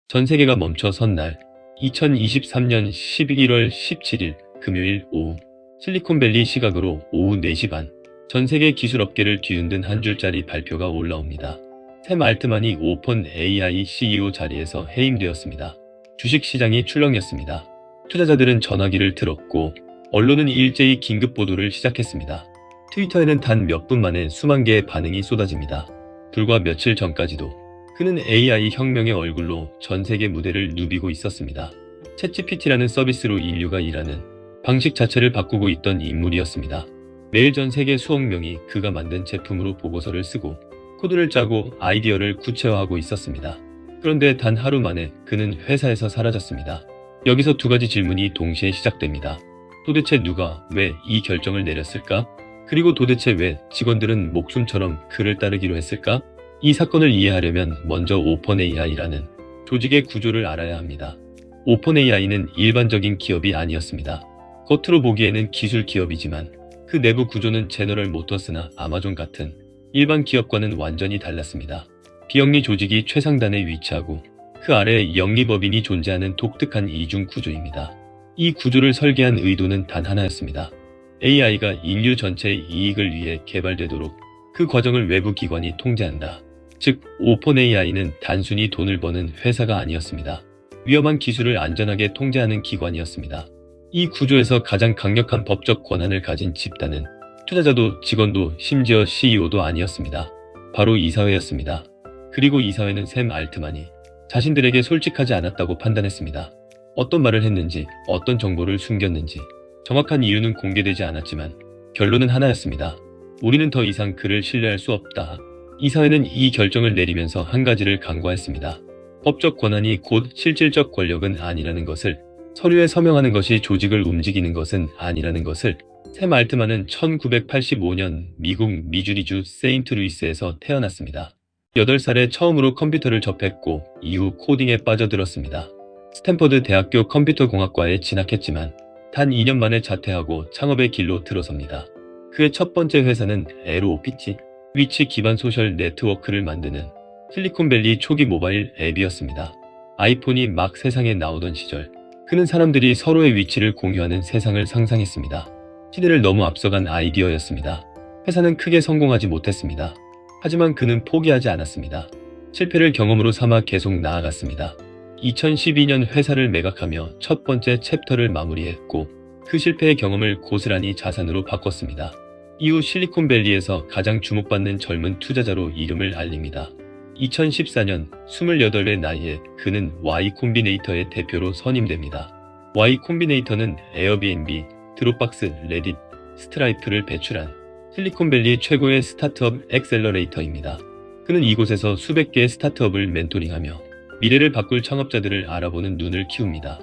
전 세계가 멈춰선 날, 2023년 11월 17일 금요일 오후, 실리콘밸리 시각으로 오후 4시 반, 전 세계 기술업계를 뒤흔든 한 줄짜리 발표가 올라옵니다. 샘 알트만이 오픈 AI CEO 자리에서 해임되었습니다. 주식시장이 출렁였습니다. 투자자들은 전화기를 들었고 언론은 일제히 긴급 보도를 시작했습니다. 트위터에는 단 몇 분 만에 수만 개의 반응이 쏟아집니다. 불과 며칠 전까지도 그는 AI 혁명의 얼굴로 전 세계 무대를 누비고 있었습니다. 챗GPT라는 서비스로 인류가 일하는 방식 자체를 바꾸고 있던 인물이었습니다. 매일 전 세계 수억 명이 그가 만든 제품으로 보고서를 쓰고 코드를 짜고 아이디어를 구체화하고 있었습니다. 그런데 단 하루 만에 그는 회사에서 사라졌습니다. 여기서 두 가지 질문이 동시에 시작됩니다. 도대체 누가 왜 이 결정을 내렸을까? 그리고 도대체 왜 직원들은 목숨처럼 그를 따르기로 했을까? 이 사건을 이해하려면 먼저 오픈AI라는 조직의 구조를 알아야 합니다. 오픈AI는 일반적인 기업이 아니었습니다. 겉으로 보기에는 기술 기업이지만 그 내부 구조는 제너럴 모터스나 아마존 같은 일반 기업과는 완전히 달랐습니다. 비영리 조직이 최상단에 위치하고 그 아래에 영리법인이 존재하는 독특한 이중 구조입니다. 이 구조를 설계한 의도는 단 하나였습니다. AI가 인류 전체의 이익을 위해 개발되도록 그 과정을 외부 기관이 통제한다. 즉, 오픈AI는 단순히 돈을 버는 회사가 아니었습니다. 위험한 기술을 안전하게 통제하는 기관이었습니다. 이 구조에서 가장 강력한 법적 권한을 가진 집단은 투자자도 직원도 심지어 CEO도 아니었습니다. 바로 이사회였습니다. 그리고 이사회는 샘 알트만이 자신들에게 솔직하지 않았다고 판단했습니다. 어떤 말을 했는지, 어떤 정보를 숨겼는지 정확한 이유는 공개되지 않았지만 결론은 하나였습니다. 우리는 더 이상 그를 신뢰할 수 없다. 이사회는 이 결정을 내리면서 한 가지를 간과했습니다. 법적 권한이 곧 실질적 권력은 아니라는 것을, 서류에 서명하는 것이 조직을 움직이는 것은 아니라는 것을. 샘 알트만은 1985년 미국 미주리주 세인트루이스에서 태어났습니다. 8살에 처음으로 컴퓨터를 접했고 이후 코딩에 빠져들었습니다. 스탠퍼드 대학교 컴퓨터공학과에 진학했지만 단 2년 만에 자퇴하고 창업의 길로 들어섭니다. 그의 첫 번째 회사는 LOPT, 위치 기반 소셜 네트워크를 만드는 실리콘밸리 초기 모바일 앱이었습니다. 아이폰이 막 세상에 나오던 시절, 그는 사람들이 서로의 위치를 공유하는 세상을 상상했습니다. 시대를 너무 앞서간 아이디어였습니다. 회사는 크게 성공하지 못했습니다. 하지만 그는 포기하지 않았습니다. 실패를 경험으로 삼아 계속 나아갔습니다. 2012년 회사를 매각하며 첫 번째 챕터를 마무리했고 그 실패의 경험을 고스란히 자산으로 바꿨습니다. 이후 실리콘밸리에서 가장 주목받는 젊은 투자자로 이름을 알립니다. 2014년 28의 나이에 그는 Y 콤비네이터의 대표로 선임됩니다. Y 콤비네이터는 에어비앤비, 드롭박스, 레딧, 스트라이프를 배출한 실리콘밸리 최고의 스타트업 엑셀러레이터입니다. 그는 이곳에서 수백 개의 스타트업을 멘토링하며 미래를 바꿀 창업자들을 알아보는 눈을 키웁니다.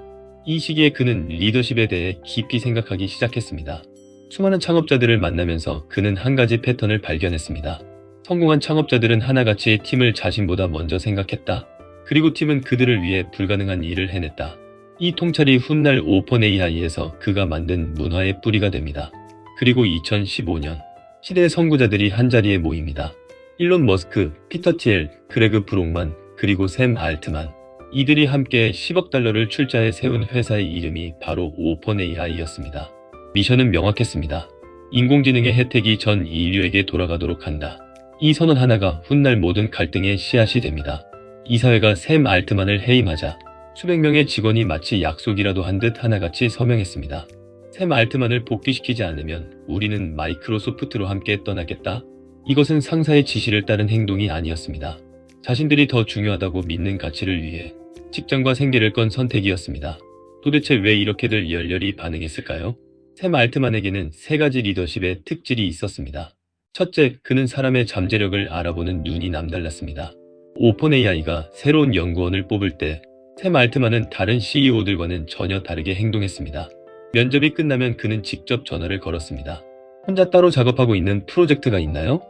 이 시기에 그는 리더십에 대해 깊이 생각하기 시작했습니다. 수많은 창업자들을 만나면서 그는 한 가지 패턴을 발견했습니다. 성공한 창업자들은 하나같이 팀을 자신보다 먼저 생각했다. 그리고 팀은 그들을 위해 불가능한 일을 해냈다. 이 통찰이 훗날 오픈AI에서 그가 만든 문화의 뿌리가 됩니다. 그리고 2015년 시대의 선구자들이 한자리에 모입니다. 일론 머스크, 피터 티엘, 그레그 브록만, 그리고 샘 알트만. 이들이 함께 10억 달러를 출자해 세운 회사의 이름이 바로 오픈AI였습니다. 미션은 명확했습니다. 인공지능의 혜택이 전 인류에게 돌아가도록 한다. 이 선언 하나가 훗날 모든 갈등의 씨앗이 됩니다. 이사회가 샘 알트만을 해임하자 수백 명의 직원이 마치 약속이라도 한 듯 하나같이 서명했습니다. 샘 알트만을 복귀시키지 않으면 우리는 마이크로소프트로 함께 떠나겠다. 이것은 상사의 지시를 따른 행동이 아니었습니다. 자신들이 더 중요하다고 믿는 가치를 위해 직장과 생계를 건 선택이었습니다. 도대체 왜 이렇게들 열렬히 반응했을까요? 샘 알트만에게는 세 가지 리더십의 특질이 있었습니다. 첫째, 그는 사람의 잠재력을 알아보는 눈이 남달랐습니다. 오픈AI가 새로운 연구원을 뽑을 때 샘 알트만은 다른 CEO들과는 전혀 다르게 행동했습니다. 면접이 끝나면 그는 직접 전화를 걸었습니다. 혼자 따로 작업하고 있는 프로젝트가 있나요?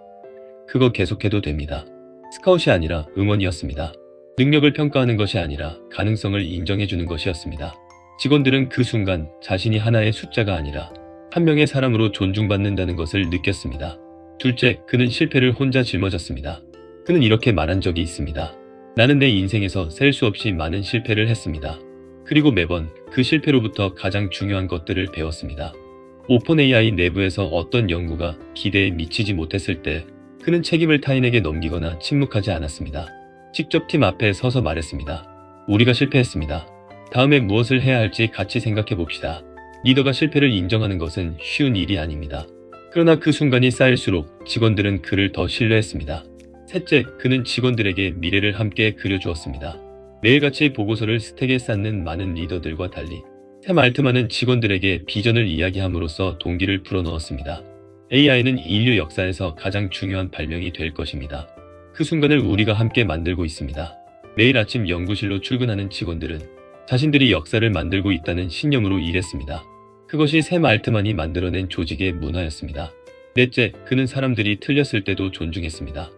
그거 계속해도 됩니다. 스카웃이 아니라 응원이었습니다. 능력을 평가하는 것이 아니라 가능성을 인정해주는 것이었습니다. 직원들은 그 순간 자신이 하나의 숫자가 아니라 한 명의 사람으로 존중받는다는 것을 느꼈습니다. 둘째, 그는 실패를 혼자 짊어졌습니다. 그는 이렇게 말한 적이 있습니다. 나는 내 인생에서 셀 수 없이 많은 실패를 했습니다. 그리고 매번 그 실패로부터 가장 중요한 것들을 배웠습니다. 오픈AI 내부에서 어떤 연구가 기대에 미치지 못했을 때 그는 책임을 타인에게 넘기거나 침묵하지 않았습니다. 직접 팀 앞에 서서 말했습니다. 우리가 실패했습니다. 다음에 무엇을 해야 할지 같이 생각해 봅시다. 리더가 실패를 인정하는 것은 쉬운 일이 아닙니다. 그러나 그 순간이 쌓일수록 직원들은 그를 더 신뢰했습니다. 셋째, 그는 직원들에게 미래를 함께 그려주었습니다. 매일같이 보고서를 스택에 쌓는 많은 리더들과 달리 샘 알트만은 직원들에게 비전을 이야기함으로써 동기를 불어넣었습니다. AI는 인류 역사에서 가장 중요한 발명이 될 것입니다. 그 순간을 우리가 함께 만들고 있습니다. 매일 아침 연구실로 출근하는 직원들은 자신들이 역사를 만들고 있다는 신념으로 일했습니다. 그것이 샘 알트만이 만들어낸 조직의 문화였습니다. 넷째, 그는 사람들이 틀렸을 때도 존중했습니다.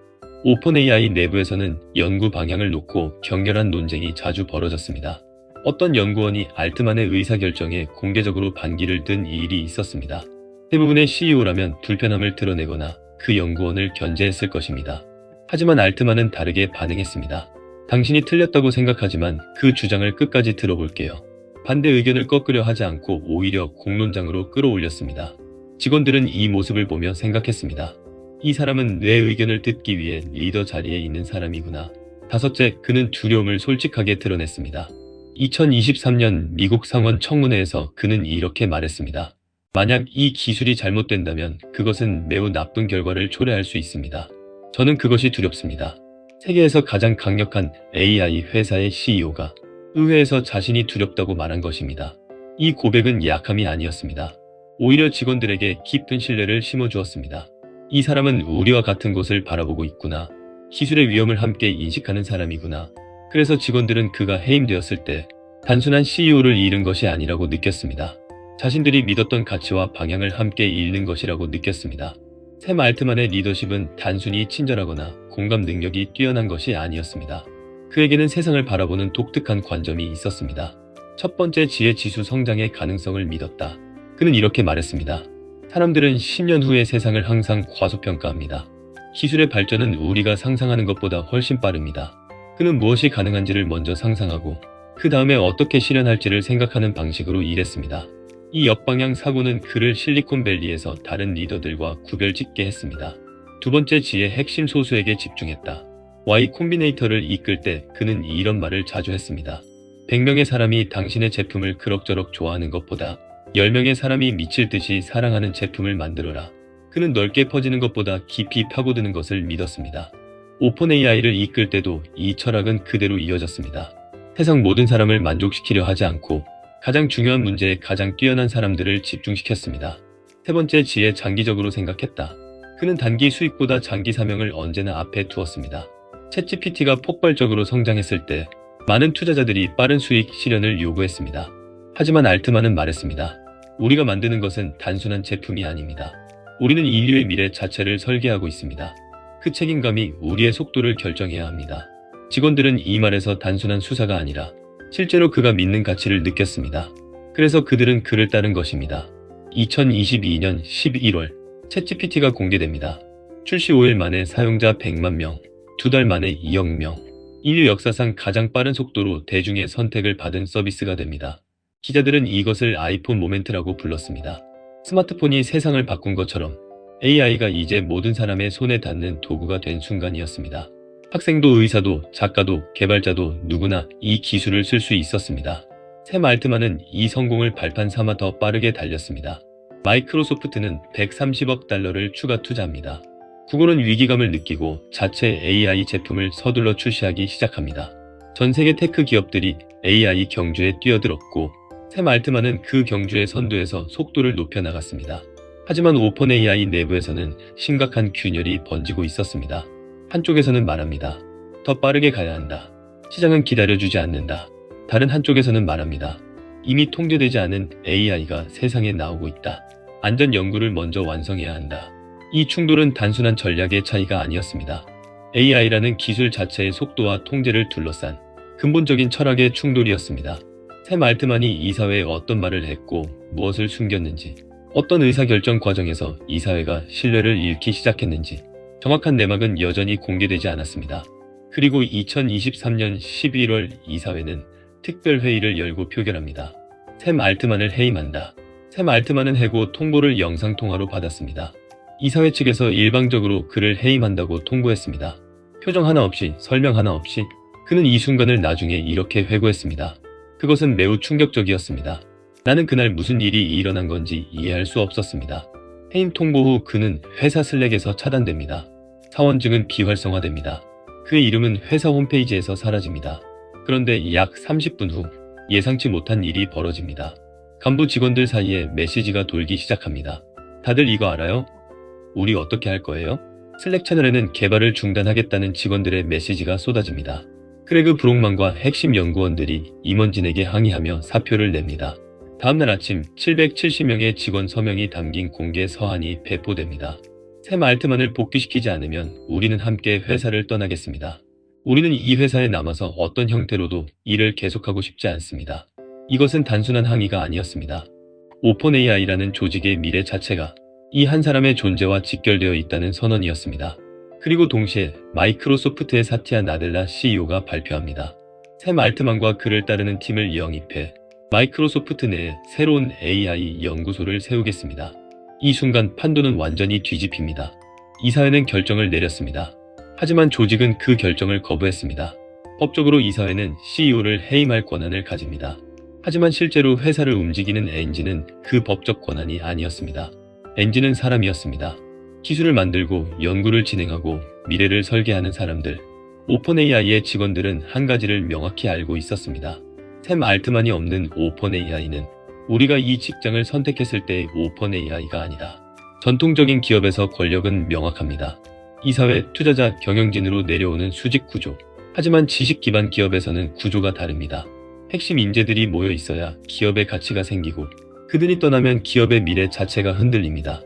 오픈AI 내부에서는 연구 방향을 놓고 격렬한 논쟁이 자주 벌어졌습니다. 어떤 연구원이 알트만의 의사결정에 공개적으로 반기를 든 일이 있었습니다. 대부분의 CEO라면 불편함을 드러내거나 그 연구원을 견제했을 것입니다. 하지만 알트만은 다르게 반응했습니다. 당신이 틀렸다고 생각하지만 그 주장을 끝까지 들어볼게요. 반대 의견을 꺾으려 하지 않고 오히려 공론장으로 끌어올렸습니다. 직원들은 이 모습을 보며 생각했습니다. 이 사람은 내 의견을 듣기 위해 리더 자리에 있는 사람이구나. 다섯째, 그는 두려움을 솔직하게 드러냈습니다. 2023년 미국 상원 청문회에서 그는 이렇게 말했습니다. 만약 이 기술이 잘못된다면 그것은 매우 나쁜 결과를 초래할 수 있습니다. 저는 그것이 두렵습니다. 세계에서 가장 강력한 AI 회사의 CEO가 의회에서 자신이 두렵다고 말한 것입니다. 이 고백은 약함이 아니었습니다. 오히려 직원들에게 깊은 신뢰를 심어주었습니다. 이 사람은 우리와 같은 곳을 바라보고 있구나. 기술의 위험을 함께 인식하는 사람이구나. 그래서 직원들은 그가 해임되었을 때 단순한 CEO를 잃은 것이 아니라고 느꼈습니다. 자신들이 믿었던 가치와 방향을 함께 잃는 것이라고 느꼈습니다. 샘 알트만의 리더십은 단순히 친절하거나 공감 능력이 뛰어난 것이 아니었습니다. 그에게는 세상을 바라보는 독특한 관점이 있었습니다. 첫 번째, 지혜 지수 성장의 가능성을 믿었다. 그는 이렇게 말했습니다. 사람들은 10년 후의 세상을 항상 과소평가합니다. 기술의 발전은 우리가 상상하는 것보다 훨씬 빠릅니다. 그는 무엇이 가능한지를 먼저 상상하고 그 다음에 어떻게 실현할지를 생각하는 방식으로 일했습니다. 이 역방향 사고는 그를 실리콘밸리에서 다른 리더들과 구별짓게 했습니다. 두 번째, 지혜 핵심 소수에게 집중했다. Y 콤비네이터를 이끌 때 그는 이런 말을 자주 했습니다. 100명의 사람이 당신의 제품을 그럭저럭 좋아하는 것보다 10명의 사람이 미칠 듯이 사랑하는 제품을 만들어라. 그는 넓게 퍼지는 것보다 깊이 파고드는 것을 믿었습니다. 오픈AI를 이끌 때도 이 철학은 그대로 이어졌습니다. 세상 모든 사람을 만족시키려 하지 않고 가장 중요한 문제에 가장 뛰어난 사람들을 집중시켰습니다. 세 번째, 지혜 장기적으로 생각했다. 그는 단기 수익보다 장기 사명을 언제나 앞에 두었습니다. 챗GPT가 폭발적으로 성장했을 때 많은 투자자들이 빠른 수익 실현을 요구했습니다. 하지만 알트만은 말했습니다. 우리가 만드는 것은 단순한 제품이 아닙니다. 우리는 인류의 미래 자체를 설계하고 있습니다. 그 책임감이 우리의 속도를 결정해야 합니다. 직원들은 이 말에서 단순한 수사가 아니라 실제로 그가 믿는 가치를 느꼈습니다. 그래서 그들은 그를 따른 것입니다. 2022년 11월 챗GPT가 공개됩니다. 출시 5일 만에 사용자 100만 명, 2달 만에 2억 명. 인류 역사상 가장 빠른 속도로 대중의 선택을 받은 서비스가 됩니다. 기자들은 이것을 아이폰 모멘트라고 불렀습니다. 스마트폰이 세상을 바꾼 것처럼 AI가 이제 모든 사람의 손에 닿는 도구가 된 순간이었습니다. 학생도 의사도 작가도 개발자도 누구나 이 기술을 쓸 수 있었습니다. 샘 알트만은 이 성공을 발판 삼아 더 빠르게 달렸습니다. 마이크로소프트는 130억 달러를 추가 투자합니다. 구글은 위기감을 느끼고 자체 AI 제품을 서둘러 출시하기 시작합니다. 전 세계 테크 기업들이 AI 경주에 뛰어들었고 샘 알트만은 그 경주의 선두에서 속도를 높여 나갔습니다. 하지만 오픈AI 내부에서는 심각한 균열이 번지고 있었습니다. 한쪽에서는 말합니다. 더 빠르게 가야 한다. 시장은 기다려주지 않는다. 다른 한쪽에서는 말합니다. 이미 통제되지 않은 AI가 세상에 나오고 있다. 안전 연구를 먼저 완성해야 한다. 이 충돌은 단순한 전략의 차이가 아니었습니다. AI라는 기술 자체의 속도와 통제를 둘러싼 근본적인 철학의 충돌이었습니다. 샘 알트만이 이 사회에 어떤 말을 했고 무엇을 숨겼는지, 어떤 의사결정 과정에서 이 사회가 신뢰를 잃기 시작했는지 정확한 내막은 여전히 공개되지 않았습니다. 그리고 2023년 11월 이사회는 특별회의를 열고 표결합니다. 샘 알트만을 해임한다. 샘 알트만은 해고 통보를 영상통화로 받았습니다. 이사회 측에서 일방적으로 그를 해임한다고 통보했습니다. 표정 하나 없이, 설명 하나 없이 그는 이 순간을 나중에 이렇게 회고했습니다. 그것은 매우 충격적이었습니다. 나는 그날 무슨 일이 일어난 건지 이해할 수 없었습니다. 해임 통보 후 그는 회사 슬랙에서 차단됩니다. 사원증은 비활성화됩니다. 그의 이름은 회사 홈페이지에서 사라집니다. 그런데 약 30분 후 예상치 못한 일이 벌어집니다. 간부 직원들 사이에 메시지가 돌기 시작합니다. 다들 이거 알아요? 우리 어떻게 할 거예요? 슬랙 채널에는 개발을 중단하겠다는 직원들의 메시지가 쏟아집니다. 크레그 브록만과 핵심 연구원들이 임원진에게 항의하며 사표를 냅니다. 다음날 아침 770명의 직원 서명이 담긴 공개 서한이 배포됩니다. 샘 알트만을 복귀시키지 않으면 우리는 함께 회사를 떠나겠습니다. 우리는 이 회사에 남아서 어떤 형태로도 일을 계속하고 싶지 않습니다. 이것은 단순한 항의가 아니었습니다. 오픈 AI라는 조직의 미래 자체가 이 한 사람의 존재와 직결되어 있다는 선언이었습니다. 그리고 동시에 마이크로소프트의 사티아 나델라 CEO가 발표합니다. 샘 알트만과 그를 따르는 팀을 영입해 마이크로소프트 내에 새로운 AI 연구소를 세우겠습니다. 이 순간 판도는 완전히 뒤집힙니다. 이사회는 결정을 내렸습니다. 하지만 조직은 그 결정을 거부했습니다. 법적으로 이사회는 CEO를 해임할 권한을 가집니다. 하지만 실제로 회사를 움직이는 엔진은 그 법적 권한이 아니었습니다. 엔진은 사람이었습니다. 기술을 만들고 연구를 진행하고 미래를 설계하는 사람들. 오픈 AI의 직원들은 한 가지를 명확히 알고 있었습니다. 샘 알트만이 없는 오픈 AI는 우리가 이 직장을 선택했을 때의 오픈 AI가 아니다. 전통적인 기업에서 권력은 명확합니다. 이사회, 투자자, 경영진으로 내려오는 수직 구조. 하지만 지식 기반 기업에서는 구조가 다릅니다. 핵심 인재들이 모여 있어야 기업의 가치가 생기고 그들이 떠나면 기업의 미래 자체가 흔들립니다.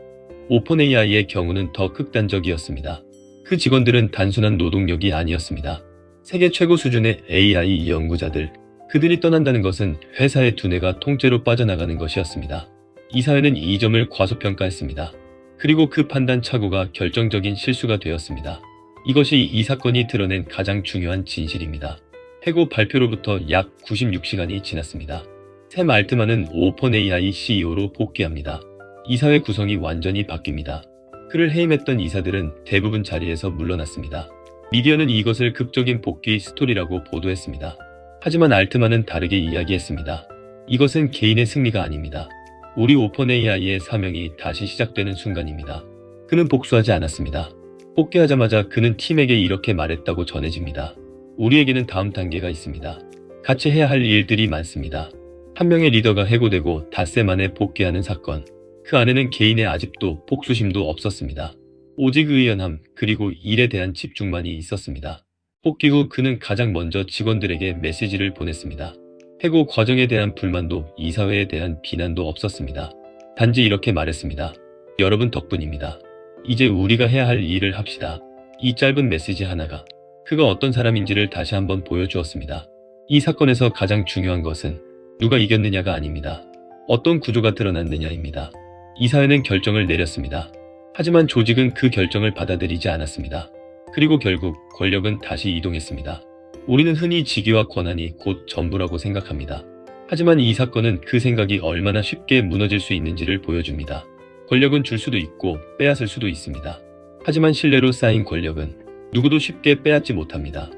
오픈 AI의 경우는 더 극단적이었습니다. 그 직원들은 단순한 노동력이 아니었습니다. 세계 최고 수준의 AI 연구자들. 그들이 떠난다는 것은 회사의 두뇌가 통째로 빠져나가는 것이었습니다. 이사회는 이 점을 과소평가했습니다. 그리고 그 판단 착오가 결정적인 실수가 되었습니다. 이것이 이 사건이 드러낸 가장 중요한 진실입니다. 해고 발표로부터 약 96시간이 지났습니다. 샘 알트만은 오픈 AI CEO로 복귀합니다. 이사회 구성이 완전히 바뀝니다. 그를 해임했던 이사들은 대부분 자리에서 물러났습니다. 미디어는 이것을 극적인 복귀 스토리라고 보도했습니다. 하지만 알트만은 다르게 이야기했습니다. 이것은 개인의 승리가 아닙니다. 우리 오픈 AI의 사명이 다시 시작되는 순간입니다. 그는 복수하지 않았습니다. 복귀하자마자 그는 팀에게 이렇게 말했다고 전해집니다. 우리에게는 다음 단계가 있습니다. 같이 해야 할 일들이 많습니다. 한 명의 리더가 해고되고 닷새 만에 복귀하는 사건. 그 안에는 개인의 아집도 복수심도 없었습니다. 오직 의연함 그리고 일에 대한 집중만이 있었습니다. 복귀 후 그는 가장 먼저 직원들에게 메시지를 보냈습니다. 해고 과정에 대한 불만도 이사회에 대한 비난도 없었습니다. 단지 이렇게 말했습니다. 여러분 덕분입니다. 이제 우리가 해야 할 일을 합시다. 이 짧은 메시지 하나가 그가 어떤 사람인지를 다시 한번 보여주었습니다. 이 사건에서 가장 중요한 것은 누가 이겼느냐가 아닙니다. 어떤 구조가 드러났느냐입니다. 이사회는 결정을 내렸습니다. 하지만 조직은 그 결정을 받아들이지 않았습니다. 그리고 결국 권력은 다시 이동했습니다. 우리는 흔히 직위와 권한이 곧 전부라고 생각합니다. 하지만 이 사건은 그 생각이 얼마나 쉽게 무너질 수 있는지를 보여줍니다. 권력은 줄 수도 있고 빼앗을 수도 있습니다. 하지만 신뢰로 쌓인 권력은 누구도 쉽게 빼앗지 못합니다.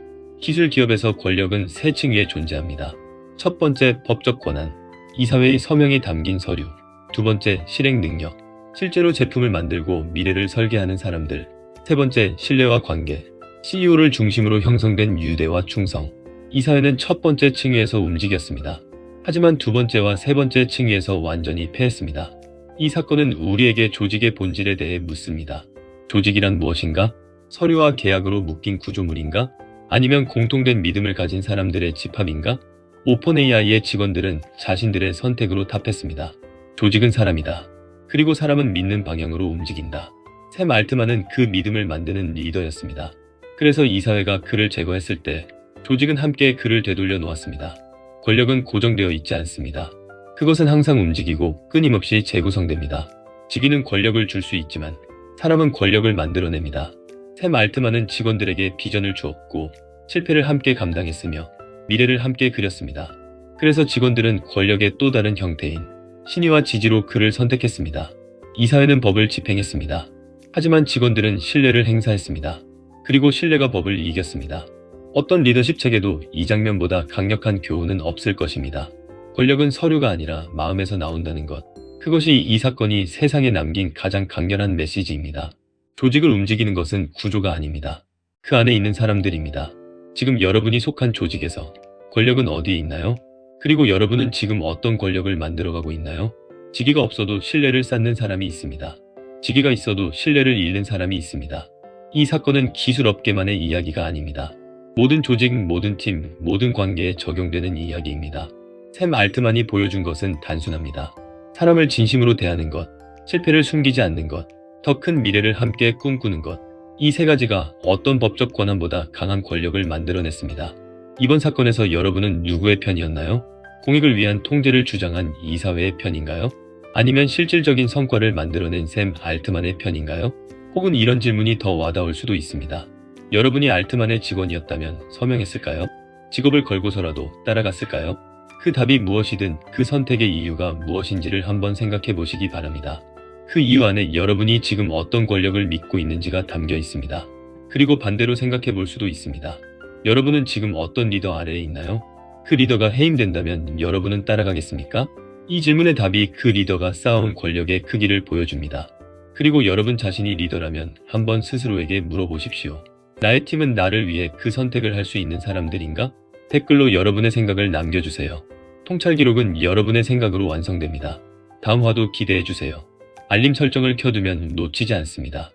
기술 기업에서 권력은 세 층 위에 존재합니다. 첫 번째, 법적 권한. 이사회의 서명이 담긴 서류. 두 번째, 실행 능력. 실제로 제품을 만들고 미래를 설계하는 사람들. 세 번째, 신뢰와 관계. CEO를 중심으로 형성된 유대와 충성. 이사회는 첫 번째 층위에서 움직였습니다. 하지만 두 번째와 세 번째 층위에서 완전히 패했습니다. 이 사건은 우리에게 조직의 본질에 대해 묻습니다. 조직이란 무엇인가? 서류와 계약으로 묶인 구조물인가? 아니면 공통된 믿음을 가진 사람들의 집합인가? 오픈 AI의 직원들은 자신들의 선택으로 답했습니다. 조직은 사람이다. 그리고 사람은 믿는 방향으로 움직인다. 샘 알트만은 그 믿음을 만드는 리더였습니다. 그래서 이사회가 그를 제거했을 때 조직은 함께 그를 되돌려 놓았습니다. 권력은 고정되어 있지 않습니다. 그것은 항상 움직이고 끊임없이 재구성됩니다. 직위는 권력을 줄 수 있지만 사람은 권력을 만들어냅니다. 샘 알트만은 직원들에게 비전을 주었고 실패를 함께 감당했으며 미래를 함께 그렸습니다. 그래서 직원들은 권력의 또 다른 형태인 신의와 지지로 그를 선택했습니다. 이사회는 법을 집행했습니다. 하지만 직원들은 신뢰를 행사했습니다. 그리고 신뢰가 법을 이겼습니다. 어떤 리더십 체계도 이 장면보다 강력한 교훈은 없을 것입니다. 권력은 서류가 아니라 마음에서 나온다는 것. 그것이 이 사건이 세상에 남긴 가장 강렬한 메시지입니다. 조직을 움직이는 것은 구조가 아닙니다. 그 안에 있는 사람들입니다. 지금 여러분이 속한 조직에서 권력은 어디에 있나요? 그리고 여러분은 지금 어떤 권력을 만들어가고 있나요? 직위가 없어도 신뢰를 쌓는 사람이 있습니다. 직위가 있어도 신뢰를 잃는 사람이 있습니다. 이 사건은 기술업계만의 이야기가 아닙니다. 모든 조직, 모든 팀, 모든 관계에 적용되는 이야기입니다. 샘 알트만이 보여준 것은 단순합니다. 사람을 진심으로 대하는 것, 실패를 숨기지 않는 것, 더 큰 미래를 함께 꿈꾸는 것. 이 세 가지가 어떤 법적 권한보다 강한 권력을 만들어냈습니다. 이번 사건에서 여러분은 누구의 편이었나요? 공익을 위한 통제를 주장한 이사회의 편인가요? 아니면 실질적인 성과를 만들어낸 샘 알트만의 편인가요? 혹은 이런 질문이 더 와닿을 수도 있습니다. 여러분이 알트만의 직원이었다면 서명했을까요? 직업을 걸고서라도 따라갔을까요? 그 답이 무엇이든 그 선택의 이유가 무엇인지를 한번 생각해 보시기 바랍니다. 그 이유 안에 여러분이 지금 어떤 권력을 믿고 있는지가 담겨 있습니다. 그리고 반대로 생각해 볼 수도 있습니다. 여러분은 지금 어떤 리더 아래에 있나요? 그 리더가 해임된다면 여러분은 따라가겠습니까? 이 질문의 답이 그 리더가 쌓아온 권력의 크기를 보여줍니다. 그리고 여러분 자신이 리더라면 한번 스스로에게 물어보십시오. 나의 팀은 나를 위해 그 선택을 할 수 있는 사람들인가? 댓글로 여러분의 생각을 남겨주세요. 통찰 기록은 여러분의 생각으로 완성됩니다. 다음 화도 기대해주세요. 알림 설정을 켜두면 놓치지 않습니다.